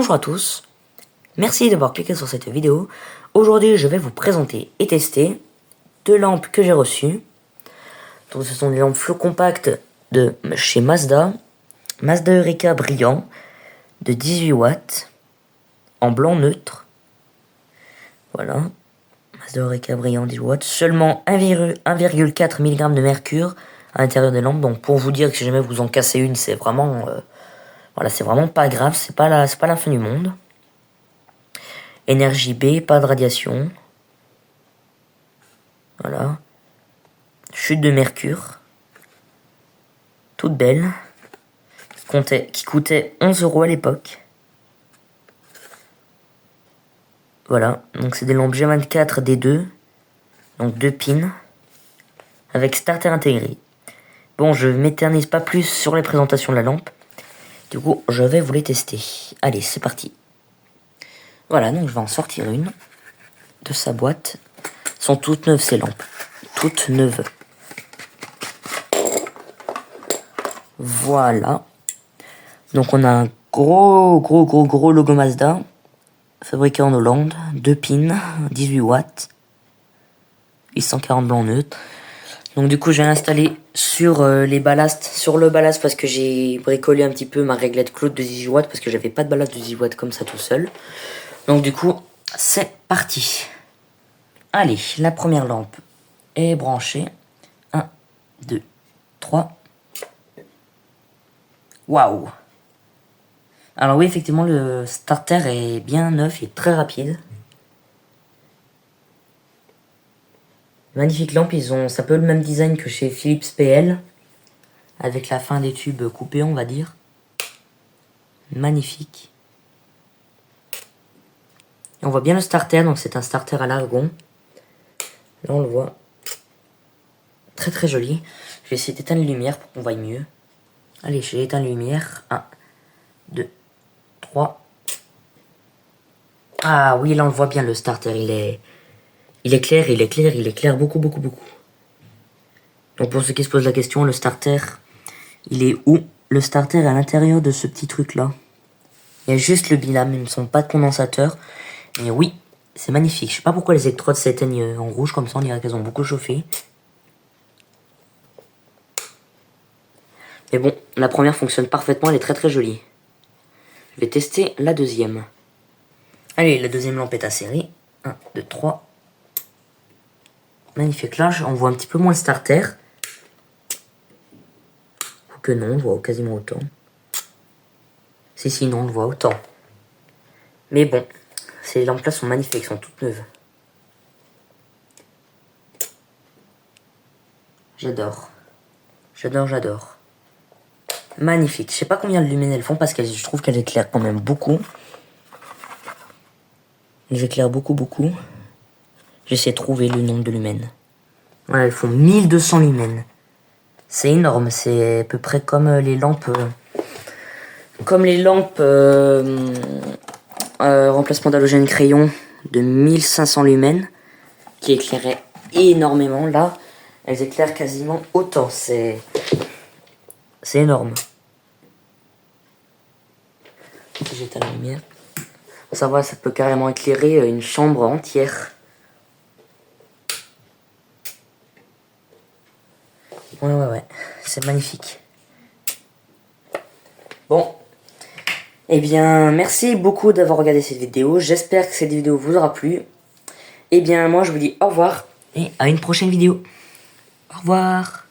Bonjour à tous, merci d'avoir cliqué sur cette vidéo. Aujourd'hui je vais vous présenter et tester deux lampes que j'ai reçues. Donc ce sont des lampes flow compactes de chez Mazda. Mazda Eureka brillant de 18 watts en blanc neutre. Voilà, Mazda Eureka brillant 18 watts. Seulement 1,4 mg de mercure à l'intérieur des lampes. Donc pour vous dire que si jamais vous en cassez une, c'est vraiment... voilà, c'est vraiment pas grave, c'est pas la fin du monde. Énergie B, pas de radiation. Voilà. Chute de mercure. Toute belle. Qui coûtait 11 € à l'époque. Voilà, donc c'est des lampes G24 D2. Donc 2 pins. Avec starter intégré. Bon, je m'éternise pas plus sur les présentations de la lampe. Du coup, je vais vous les tester. Allez, c'est parti. Voilà, donc je vais en sortir une de sa boîte. Elles sont toutes neuves ces lampes. Toutes neuves. Voilà. Donc on a un gros logo Mazda. Fabriqué en Hollande. 2 pins, 18 watts. 840 blanc neutre. Donc du coup je vais l'installer sur les ballasts, sur le ballast parce que j'ai bricolé un petit peu ma réglette Claude de 18 watts parce que j'avais pas de ballast de 18 watts comme ça tout seul. Donc du coup c'est parti. Allez, la première lampe est branchée. 1, 2, 3. Waouh! Alors oui, effectivement, le starter est bien neuf et très rapide. Magnifique lampe, c'est un peu le même design que chez Philips PL. Avec la fin des tubes coupés, on va dire. Magnifique. Et on voit bien le starter, donc c'est un starter à l'argon. Là on le voit. Très joli. Je vais essayer d'éteindre les lumières pour qu'on voie mieux. Allez, j'ai éteint les lumières. 1, 2, 3. Ah oui, là on le voit bien le starter, il est clair, beaucoup. Donc pour ceux qui se posent la question, le starter, il est où? Le starter est à l'intérieur de ce petit truc là. Il y a juste le bilame, ils ne sont pas de condensateur. Mais oui, c'est magnifique. Je sais pas pourquoi les électrodes s'éteignent en rouge comme ça, on dirait qu'elles ont beaucoup chauffé. Mais bon, la première fonctionne parfaitement, elle est très jolie. Je vais tester la deuxième. Allez, la deuxième lampe est insérée. 1, 2, 3. Magnifique, là on voit un petit peu moins le starter. Ou que non, on voit quasiment autant. Si, non, on le voit autant. Mais bon, ces lampes là sont magnifiques, elles sont toutes neuves. J'adore. Magnifique. Je sais pas combien de lumens elles font parce que je trouve qu'elles éclairent quand même beaucoup. Elles éclairent beaucoup. J'essaie de trouver le nombre de lumens. Voilà, elles font 1200 lumens. C'est énorme, c'est à peu près comme les lampes... remplacement d'halogène crayon de 1500 lumens qui éclairaient énormément. Là, elles éclairent quasiment autant. C'est énorme. Si j'éteins la lumière, ça va, ça peut carrément éclairer une chambre entière. Ouais, c'est magnifique. Bon, eh bien, merci beaucoup d'avoir regardé cette vidéo. J'espère que cette vidéo vous aura plu. Eh bien, moi, je vous dis au revoir et à une prochaine vidéo. Au revoir.